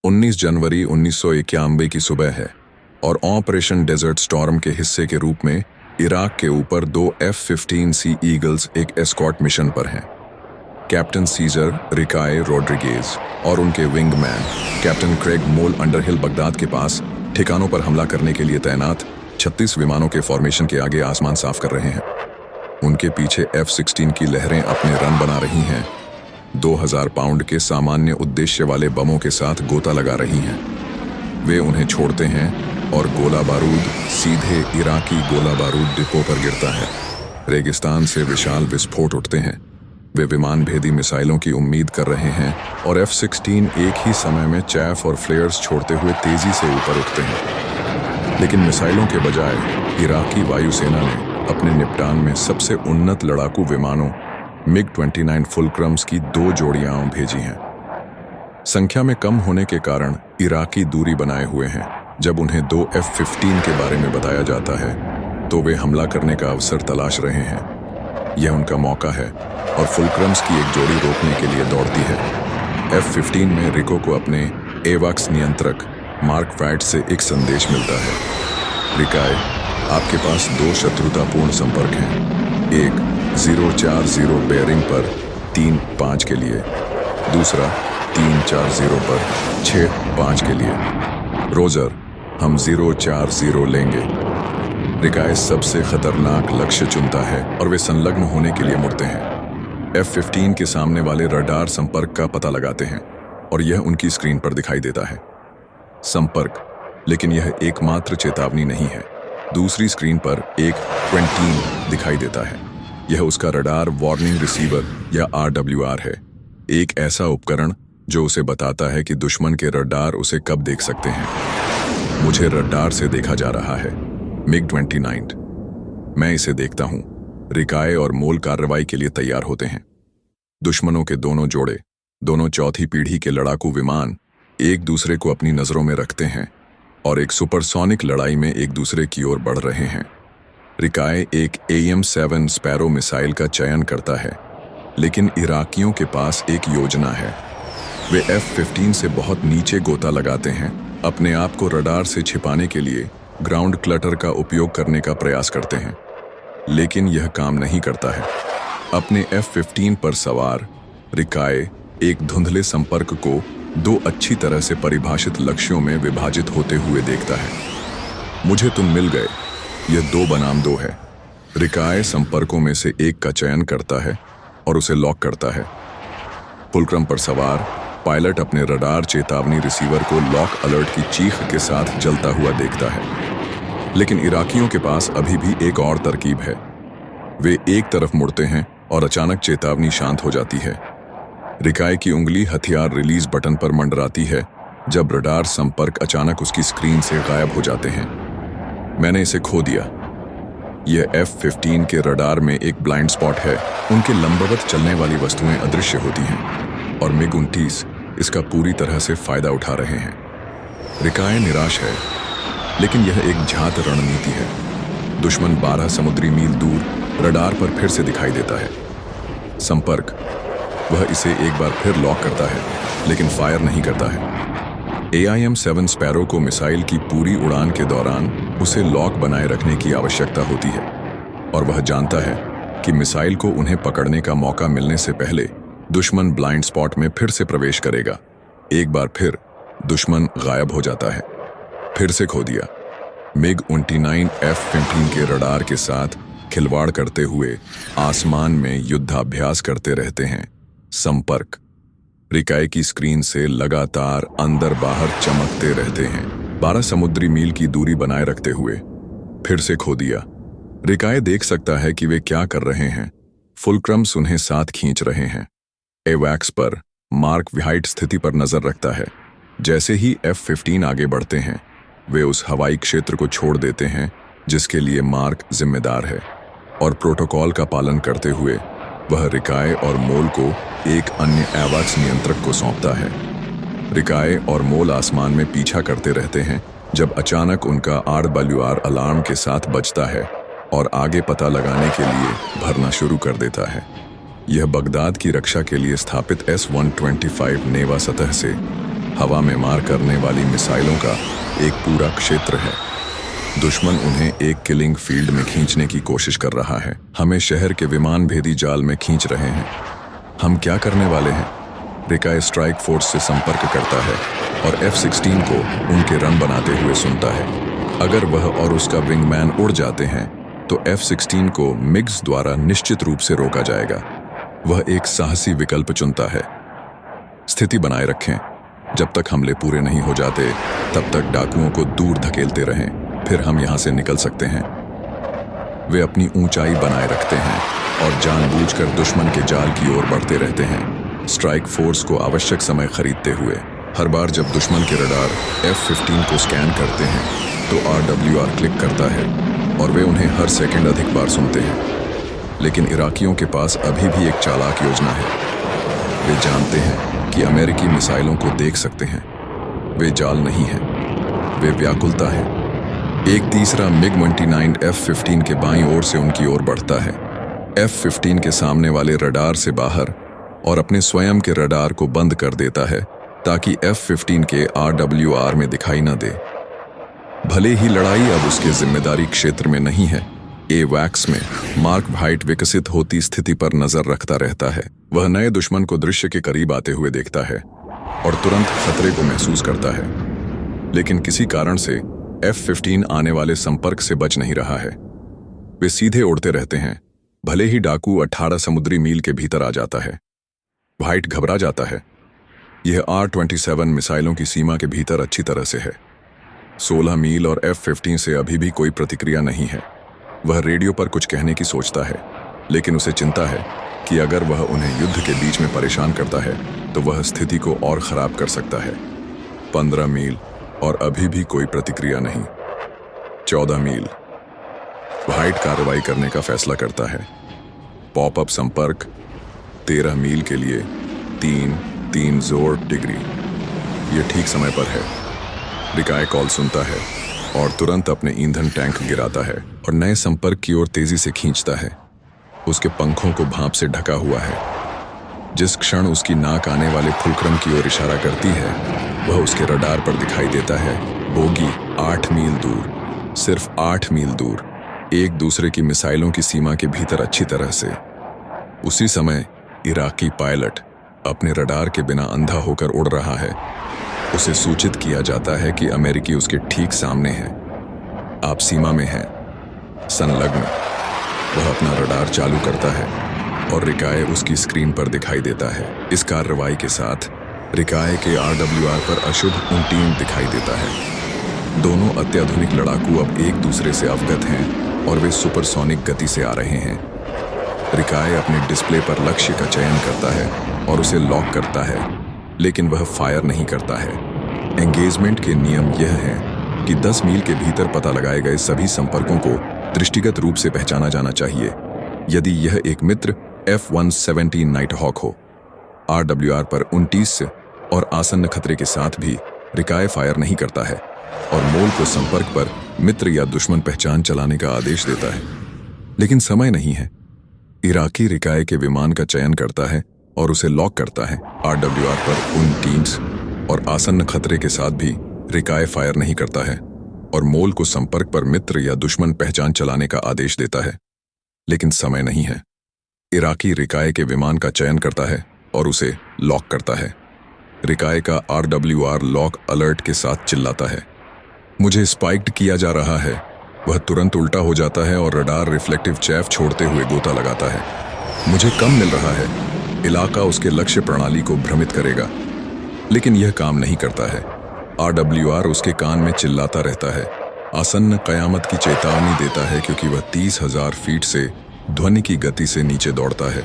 19 जनवरी 1991 की सुबह है और ऑपरेशन डेजर्ट स्टॉर्म के हिस्से के रूप में इराक के ऊपर 2 F-15C ईगल्स एक एस्कॉर्ट मिशन पर हैं। कैप्टन सीजर रिकाए रोड्रिगेज और उनके विंगमैन कैप्टन क्रेग मोल अंडरहिल बगदाद के पास ठिकानों पर हमला करने के लिए तैनात 36 विमानों के फॉर्मेशन के आगे आसमान साफ कर रहे हैं। उनके पीछे F-16 की लहरें अपने रन बना रही हैं। 2000 पाउंड के सामान्य उद्देश्य वाले बमों के साथ गोता लगा रही हैं। वे उन्हें छोड़ते हैं और गोला बारूद सीधे इराकी गोला बारूद डिपो पर गिरता है। रेगिस्तान से विशाल विस्फोट उठते हैं। वे विमान भेदी मिसाइलों की उम्मीद कर रहे हैं और F-16 एक ही समय में चैफ और फ्लेयर्स छोड़ते हुए तेजी से ऊपर उठते हैं। लेकिन मिसाइलों के बजाय इराकी वायुसेना ने अपने निपटान में सबसे उन्नत लड़ाकू विमानों MiG-29 फुलक्रम्स की 2 जोड़ियां भेजी हैं। संख्या में कम होने के कारण इराकी दूरी बनाए हुए हैं। जब उन्हें 2 F-15 के बारे में बताया जाता है तो वे हमला करने का अवसर तलाश रहे हैं। यह उनका मौका है और फुलक्रम्स की एक जोड़ी रोकने के लिए दौड़ती है। F-15 में रिको को अपने एवाक्स नियंत्रक मार्क वाइट से एक संदेश मिलता है। रिकाए, आपके पास 2 शत्रुतापूर्ण संपर्क हैं। एक 040 बेयरिंग पर 3-5 के लिए, दूसरा 340 पर 6-5 के लिए। रोजर, हम 040 लेंगे। रिकाए सबसे खतरनाक लक्ष्य चुनता है और वे संलग्न होने के लिए मुड़ते हैं। F-15 के सामने वाले रडार संपर्क का पता लगाते हैं और यह उनकी स्क्रीन पर दिखाई देता है। संपर्क, लेकिन यह एकमात्र चेतावनी नहीं है। दूसरी स्क्रीन पर एक 20 दिखाई देता है। यह उसका रडार वार्निंग रिसीवर या RWR है, एक ऐसा उपकरण जो उसे बताता है कि दुश्मन के रडार उसे कब देख सकते हैं। मुझे रडार से देखा जा रहा है। MiG-29। मैं इसे देखता हूं। रिकाए और मोल कार्रवाई के लिए तैयार होते हैं। दुश्मनों के दोनों जोड़े, दोनों चौथी पीढ़ी के लड़ाकू विमान एक दूसरे को अपनी नजरों में रखते हैं और एक सुपरसोनिक लड़ाई में एक दूसरे की ओर बढ़ रहे हैं। रिकाए एक AM-7 स्पैरो मिसाइल का चयन करता है, लेकिन इराकियों के पास एक योजना है। वे F-15 से बहुत नीचे गोता लगाते हैं, अपने आप को रडार से छिपाने के लिए ग्राउंड क्लटर का उपयोग करने का प्रयास करते हैं, लेकिन यह काम नहीं करता है। अपने F-15 पर सवार रिकाए एक धुंधले संपर्क को 2 अच्छी तरह से परिभाषित लक्ष्यों में विभाजित होते हुए देखता है। मुझे तुम मिल गए। यह 2 बनाम 2 है। रिकाए संपर्कों में से एक का चयन करता है और उसे लॉक करता है। फुलक्रम पर सवार पायलट अपने रडार चेतावनी रिसीवर को लॉक अलर्ट की चीख के साथ जलता हुआ देखता है। लेकिन इराकियों के पास अभी भी एक और तरकीब है। वे एक तरफ मुड़ते हैं और अचानक चेतावनी शांत हो जाती है। रिकाए की उंगली हथियार रिलीज बटन पर मंडराती है जब रडार संपर्क अचानक उसकी स्क्रीन से गायब हो जाते हैं। मैंने इसे खो दिया। यह F-15 के रडार में एक ब्लाइंड स्पॉट है। उनके लंबवत चलने वाली वस्तुएं अदृश्य होती हैं और MiG-29 इसका पूरी तरह से फायदा उठा रहे हैं। रिकाए निराश है, लेकिन यह एक झात रणनीति है। दुश्मन 12 समुद्री मील दूर रडार पर फिर से दिखाई देता है। संपर्क, वह इसे एक बार फिर लॉक करता है, लेकिन फायर नहीं करता है। AIM-7 स्पैरो को मिसाइल की पूरी उड़ान के दौरान उसे लॉक बनाए रखने की आवश्यकता होती है और वह जानता है कि मिसाइल को उन्हें पकड़ने का मौका मिलने से पहले दुश्मन ब्लाइंड स्पॉट में फिर से प्रवेश करेगा। एक बार फिर दुश्मन गायब हो जाता है। फिर से खो दिया। MiG-29 F-15 के रडार के साथ खिलवाड़ करते हुए आसमान में युद्धाभ्यास करते रहते हैं। संपर्क, रिकाए की स्क्रीन से लगातार अंदर बाहर चमकते रहते हैं। 12 समुद्री मील की दूरी बनाए रखते हुए फिर से खो दिया। रिकाए देख सकता है कि वे क्या कर रहे हैं। फुलक्रम्स उन्हें साथ खींच रहे हैं। एवैक्स पर मार्क वाइट स्थिति पर नजर रखता है। जैसे ही F-15 आगे बढ़ते हैं, वे उस हवाई क्षेत्र को छोड़ देते हैं जिसके लिए मार्क जिम्मेदार है और प्रोटोकॉल का पालन करते हुए वह रिकाए और मोल को एक अन्य एवाक्स नियंत्रक को सौंपता है। रिकाए और मोल आसमान में पीछा करते रहते हैं जब अचानक उनका RWR अलार्म के साथ बजता है और आगे पता लगाने के लिए भरना शुरू कर देता है। यह बगदाद की रक्षा के लिए स्थापित S-125 नेवा सतह से हवा में मार करने वाली मिसाइलों का एक पूरा क्षेत्र है। दुश्मन उन्हें एक किलिंग फील्ड में खींचने की कोशिश कर रहा है। हमें शहर के विमान भेदी जाल में खींच रहे हैं। हम क्या करने वाले हैं? रिकाय स्ट्राइक फोर्स से संपर्क करता है और F-16 को उनके रन बनाते हुए सुनता है। अगर वह और उसका विंगमैन उड़ जाते हैं तो F-16 को मिग्स द्वारा निश्चित रूप से रोका जाएगा। वह एक साहसी विकल्प चुनता है। स्थिति बनाए रखें। जब तक हमले पूरे नहीं हो जाते तब तक डाकुओं को दूर धकेलते रहें, फिर हम यहां से निकल सकते हैं। वे अपनी ऊंचाई बनाए रखते हैं और जानबूझकर दुश्मन के जाल की ओर बढ़ते रहते हैं, स्ट्राइक फोर्स को आवश्यक समय खरीदते हुए। हर बार जब दुश्मन के रडार F-15 को स्कैन करते हैं तो RWR क्लिक करता है और वे उन्हें हर सेकंड अधिक बार सुनते हैं। लेकिन इराकियों के पास अभी भी एक चालाक योजना है। वे जानते हैं कि अमेरिकी मिसाइलों को देख सकते हैं। वे जाल नहीं हैं, वे व्याकुलता है। एक तीसरा MiG-29 F-15 के बाईं ओर से उनकी ओर बढ़ता है, F-15 के सामने वाले रडार से बाहर, और अपने स्वयं के रडार को बंद कर देता है ताकि F-15 के RWR में दिखाई न दे। भले ही लड़ाई अब उसके जिम्मेदारी क्षेत्र में नहीं है, AWACS में मार्क वाइट विकसित होती स्थिति पर नजर रखता रहता है। वह नए दुश्मन को दृश्य के करीब आते हुए देखता है और तुरंत खतरे को महसूस करता है। लेकिन किसी कारण से F-15 आने वाले संपर्क से बच नहीं रहा है। वे सीधे उड़ते रहते हैं, भले ही डाकू 18 समुद्री मील के भीतर आ जाता है। वाइट घबरा जाता है। यह R-27 मिसाइलों की सीमा के भीतर अच्छी तरह से है। 16 मील और F-15 से अभी भी कोई प्रतिक्रिया नहीं है। वह रेडियो पर कुछ कहने की सोचता है, लेकिन उसे चिंता है कि अगर वह उन्हें युद्ध के बीच में परेशान करता है तो वह स्थिति को और खराब कर सकता है। 15 मील और अभी भी कोई प्रतिक्रिया नहीं। 14 मील। वाइट कार्रवाई करने का फैसला करता है। पॉपअप संपर्क 13 मील के लिए 3 जोर डिग्री। यह ठीक समय पर है। रिकाय कॉल सुनता है और तुरंत अपने ईंधन टैंक गिराता है और नए संपर्क की ओर तेजी से खींचता है। उसके पंखों को भाप से ढका हुआ है। जिस क्षण उसकी नाक आने वाले फुलक्रम की ओर इशारा करती है, वह उसके रडार पर दिखाई देता है। बोगी 8 मील दूर, सिर्फ 8 मील दूर, एक दूसरे की मिसाइलों की सीमा के भीतर अच्छी तरह से। उसी समय इराकी पायलट अपने रडार के बिना अंधा होकर उड़ रहा है। उसे सूचित किया जाता है कि अमेरिकी उसके ठीक सामने है। आप सीमा में हैं। संलग्न। वह अपना रडार चालू करता है और रिकाय उसकी स्क्रीन पर दिखाई देता है। इस कार्रवाई के साथ रिकाय के RWR पर अशुभ 29 दिखाई देता है। दोनों अत्याधुनिक लड़ाकू अब एक दूसरे से अवगत हैं और वे सुपरसोनिक गति से आ रहे हैं। रिकाय अपने डिस्प्ले पर लक्ष्य का चयन करता है और उसे लॉक करता है, लेकिन वह फायर नहीं करता है। एंगेजमेंट के नियम यह हैं कि 10 मील के भीतर पता लगाए गए सभी संपर्कों को दृष्टिगत रूप से पहचाना जाना चाहिए। यदि यह एक मित्र F-117 नाइटहॉक हो। RWR पर 29 और आसन्न खतरे के साथ भी रिकाय फायर नहीं करता है और मोल को संपर्क पर मित्र या दुश्मन पहचान चलाने का आदेश देता है। लेकिन समय नहीं है। इराकी रिकाय के विमान का चयन करता है और उसे लॉक करता है। RWR पर 29 और आसन्न खतरे के साथ भी रिकाय फायर नहीं करता है और मोल को संपर्क पर मित्र या दुश्मन पहचान चलाने का आदेश देता है। लेकिन समय नहीं है। इराकी रिकाय के विमान का चयन करता है और उसे लॉक करता है। रिकाय का RWR लॉक अलर्ट के साथ चिल्लाता है, मुझे स्पाइक्ड किया जा रहा है। वह तुरंत उल्टा हो जाता है और रडार रिफ्लेक्टिव चैफ छोड़ते हुए गोता लगाता है। मुझे कम मिल रहा है। इलाका उसके लक्ष्य प्रणाली को भ्रमित करेगा, लेकिन यह काम नहीं करता है। RWR उसके कान में चिल्लाता रहता है, आसन्न कयामत की चेतावनी देता है, क्योंकि वह 30,000 फीट से ध्वनि की गति से नीचे दौड़ता है।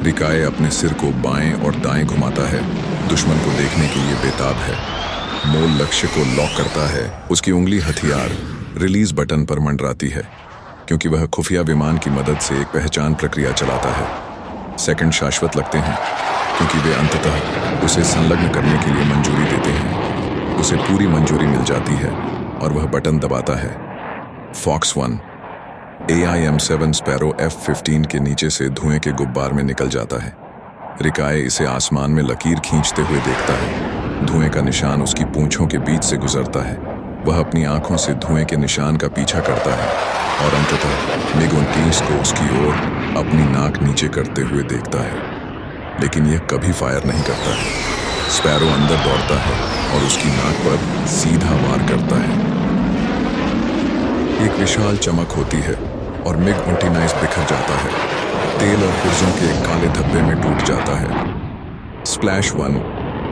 रिकाय अपने सिर को बाएं और दाएं घुमाता है, दुश्मन को देखने के लिए बेताब है। मोल लक्ष्य को लॉक करता है। उसकी उंगली हथियार रिलीज बटन पर मंडराती है, क्योंकि वह खुफिया विमान की मदद से एक पहचान प्रक्रिया चलाता है। सेकंड शाश्वत लगते हैं, क्योंकि वे अंततः उसे संलग्न करने के लिए मंजूरी देते हैं। उसे पूरी मंजूरी मिल जाती है और वह बटन दबाता है। फॉक्स 1 AIM-7 स्पैरो F-15 के नीचे से धुएं के गुब्बार में निकल जाता है। रिकाय इसे आसमान में लकीर खींचते हुए देखता है। धुएं का निशान उसकी पूंछों के बीच से गुजरता है। वह अपनी आंखों से धुएं के निशान का पीछा करता है और अंततः MiG-29 को उसकी ओर अपनी नाक नीचे करते हुए देखता है, लेकिन यह कभी फायर नहीं करता है। स्पैरो अंदर दौड़ता है और उसकी नाक पर सीधा वार करता है। एक विशाल चमक होती है और MiG-29 बिखर जाता है। तेल और पुर्जों के एक काले धब्बे में टूट जाता है। स्प्लैश 1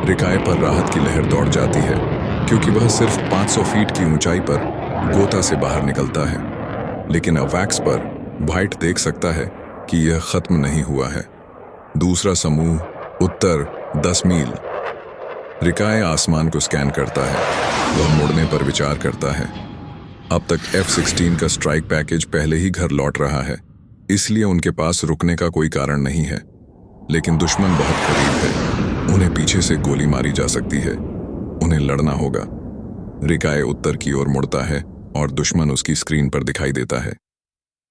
रिकाए पर राहत की लहर दौड़ जाती है, क्योंकि वह सिर्फ 500 फीट की ऊंचाई पर गोता से बाहर निकलता है। लेकिन अवैक्स पर व्हाइट देख सकता है कि यह खत्म नहीं हुआ है। दूसरा समूह उत्तर 10 मील। रिकाए आसमान को स्कैन करता है। वह मुड़ने पर विचार करता है। अब तक F-16 का स्ट्राइक पैकेज पहले ही घर लौट रहा है, इसलिए उनके पास रुकने का कोई कारण नहीं है। लेकिन दुश्मन बहुत करीब है। उन्हें पीछे से गोली मारी जा सकती है। उन्हें लड़ना होगा। रिकाए उत्तर की ओर मुड़ता है और दुश्मन उसकी स्क्रीन पर दिखाई देता है।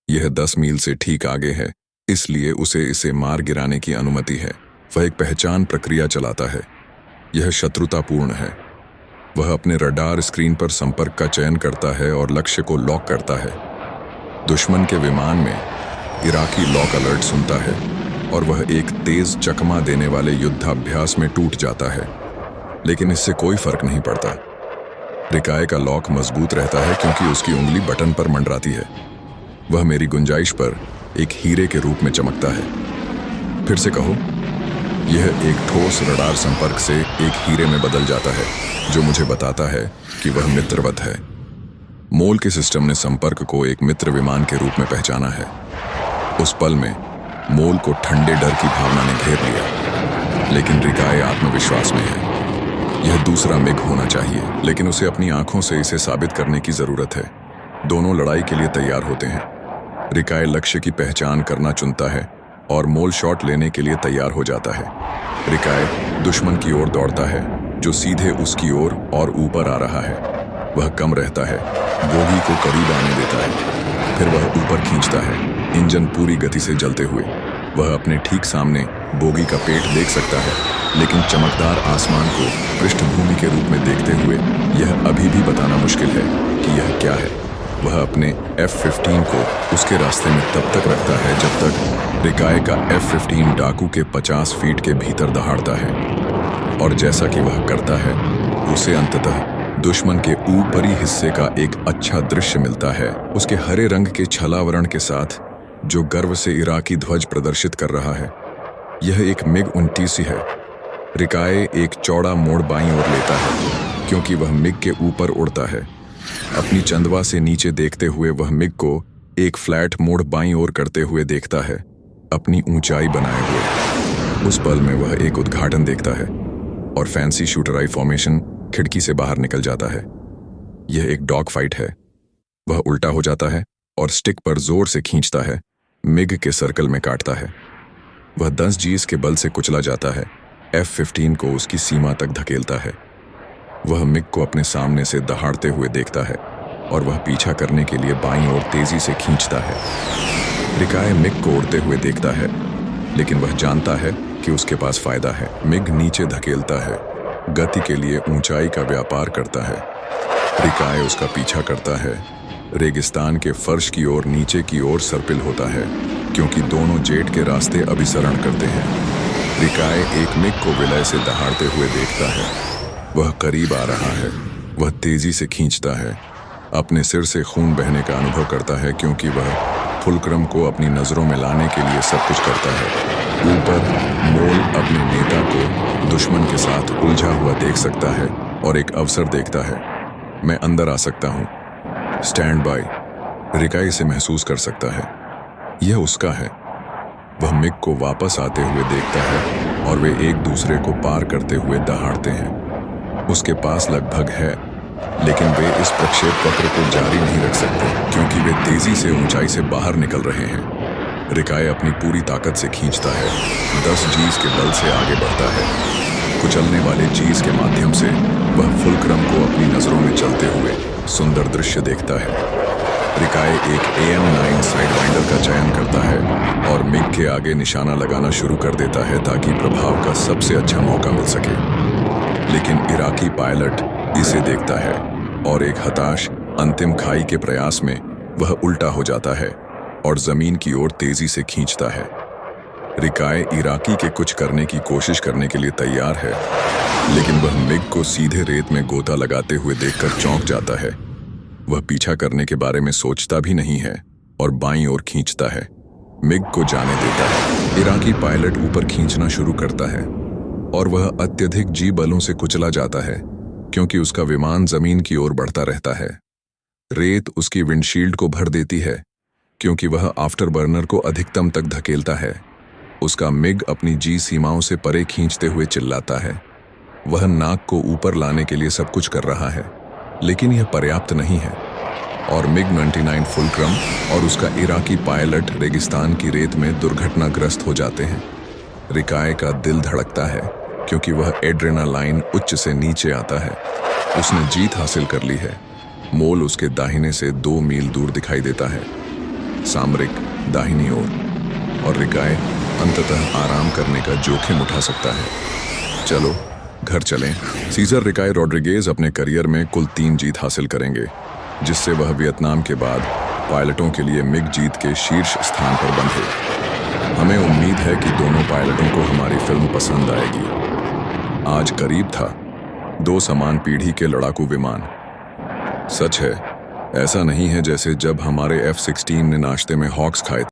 यह 10 मील से ठीक आगे है, इसलिए उसे इसे मार गिराने की अनुमति है। वह एक पहचान प्रक्रिया चलाता है। यह शत्रुतापूर्ण है। वह अपने रडार स्क्रीन पर संपर्क का चयन करता है और लक्ष्य को लॉक करता है। दुश्मन के विमान में इराकी लॉक अलर्ट सुनता है और वह एक तेज चकमा देने वाले युद्धाभ्यास में टूट जाता है, लेकिन इससे कोई फर्क नहीं पड़ता। रिकाए का लॉक मजबूत रहता है क्योंकि उसकी उंगली बटन पर मंडराती है। वह मेरी गुंजाइश पर एक हीरे के रूप में चमकता है। फिर से कहो। यह एक ठोस रडार संपर्क से एक हीरे में बदल जाता है, जो मुझे बताता है कि वह मित्रवत है। मोल के सिस्टम ने संपर्क को एक मित्र विमान के रूप में पहचाना है। उस पल में मोल को ठंडे डर की भावना ने घेर लिया, लेकिन रिकाए आत्मविश्वास में है। यह दूसरा मिग होना चाहिए, लेकिन उसे अपनी आंखों से इसे साबित करने की जरूरत है। दोनों लड़ाई के लिए तैयार होते हैं। रिकाए लक्ष्य की पहचान करना चुनता है और मोल शॉट लेने के लिए तैयार हो जाता है। रिकाए दुश्मन की ओर दौड़ता है, जो सीधे उसकी ओर और ऊपर आ रहा है। वह कम रहता है, बोगी को करीब आने देता है, फिर वह ऊपर खींचता है, इंजन पूरी गति से जलते हुए। वह अपने ठीक सामने बोगी का पेट देख सकता है, लेकिन चमकदार आसमान को पृष्ठभूमि के रूप में देखते हुए यह अभी भी बताना मुश्किल है कि यह क्या है। वह अपने F-15 को उसके रास्ते में तब तक रखता है जब तक रिकाए का F-15 डाकू के 50 फीट के भीतर दहाड़ता है, और जैसा कि वह करता है, उसे अंततः दुश्मन के ऊपरी हिस्से का एक अच्छा दृश्य मिलता है। उसके हरे रंग के छलावरण के साथ, जो गर्व से इराकी ध्वज प्रदर्शित कर रहा है। यह एक MiG-29 है। रिकाए एक चौड़ा मोड़ बाईं ओर लेता है, क्योंकि वह मिग के ऊपर उड़ता है। अपनी चंदवा से नीचे देखते हुए वह मिग को एक फ्लैट मोड़ बाईं ओर करते हुए देखता है, अपनी ऊंचाई बनाए हुए। उस पल में वह एक उद्घाटन देखता है और फैंसी शूटराई फॉर्मेशन खिड़की से बाहर निकल जाता है। यह एक डॉग फाइट है। वह उल्टा हो जाता है और स्टिक पर जोर से खींचता है, मिग के सर्कल में काटता है। वह 10 Gs के बल से कुचला जाता है। F-15 को उसकी सीमा तक धकेलता है। वह मिग को अपने सामने से दहाड़ते हुए देखता है और वह पीछा करने के लिए बाईं ओर तेजी से खींचता है। रिकाए मिग को उड़ते हुए देखता है, लेकिन वह जानता है कि उसके पास फायदा है। मिग नीचे धकेलता है, गति के लिए ऊंचाई का व्यापार करता है। रिकाए उसका पीछा करता है। रेगिस्तान के फर्श की ओर नीचे की ओर सर्पिल होता है, क्योंकि दोनों जेट के रास्ते अभिसरण करते हैं। रिकाए एक मिग को विलय से दहाड़ते हुए देखता है। वह करीब आ रहा है। वह तेजी से खींचता है। अपने सिर से खून बहने का अनुभव करता है, क्योंकि वह फुलक्रम को अपनी नजरों में लाने के लिए सब कुछ करता है। ऊपर मोल अपने नेता को दुश्मन के साथ उलझा हुआ देख सकता है और एक अवसर देखता है। मैं अंदर आ सकता हूँ। Stand by. रिकाए इसे महसूस कर सकता है। यह उसका है। वह मिग को वापस आते हुए देखता है और वे एक दूसरे को पार करते हुए दहाड़ते हैं। उसके पास लगभग है, लेकिन वे इस प्रक्षेप पत्र को जारी नहीं रख सकते, क्योंकि वे तेजी से ऊंचाई से बाहर निकल रहे हैं। रिकाए अपनी पूरी ताकत से खींचता है। 10 Gs के बल से आगे बढ़ता है। कुचलने वाले Gs के माध्यम से वह फुलक्रम को अपनी नजरों में चलते हुए सुंदर दृश्य देखता है। रिकाए एक AM-9 साइडवाइंडर का चयन करता है और मिग के आगे निशाना लगाना शुरू कर देता है, ताकि प्रभाव का सबसे अच्छा मौका मिल सके। लेकिन इराकी पायलट इसे देखता है और एक हताश अंतिम खाई के प्रयास में वह उल्टा हो जाता है और जमीन की ओर तेजी से खींचता है। रिकाय इराकी के कुछ करने की कोशिश करने के लिए तैयार है, लेकिन वह मिग को सीधे रेत में गोता लगाते हुए देखकर चौंक जाता है। वह पीछा करने के बारे में सोचता भी नहीं है और बाईं ओर खींचता है। मिग को जाने देता है। इराकी पायलट ऊपर खींचना शुरू करता है और वह अत्यधिक जी बलों से कुचला जाता है क्योंकि उसका विमान जमीन की ओर बढ़ता रहता है। रेत उसकी विंडशील्ड को भर देती है क्योंकि वह आफ्टर बर्नर को अधिकतम तक धकेलता है। उसका मिग अपनी जी सीमाओं से परे खींचते हुए चिल्लाता है। वह नाक को ऊपर लाने के लिए सब कुछ कर रहा है, लेकिन यह पर्याप्त नहीं है और मिग 99 फुलक्रम और उसका इराकी पायलट रेगिस्तान की रेत में दुर्घटनाग्रस्त हो जाते हैं। रिकाय का दिल धड़कता है क्योंकि वह एड्रेनालाइन उच्च से नीचे आता है। उसने जीत हासिल कर ली है। मोल उसके दाहिने से 2 मील दूर दिखाई देता है, सामरिक दाहिनी ओर, और रिकाय अंततः आराम करने का जोखिम उठा सकता है। चलो घर चलें। सीजर रिकाय रॉड्रिगेज अपने करियर में कुल 3 जीत हासिल करेंगे, जिससे वह वियतनाम के बाद पायलटों के लिए मिग जीत के शीर्ष स्थान पर बंधे। हमें उम्मीद है कि दोनों पायलटों को हमारी फिल्म पसंद आएगी। आज करीब था 2 समान पीढ़ी के लड़ाकू विमान। सच है, ऐसा नहीं है जैसे जब हमारे F-16 ने नाश्ते में हॉक्स खाए।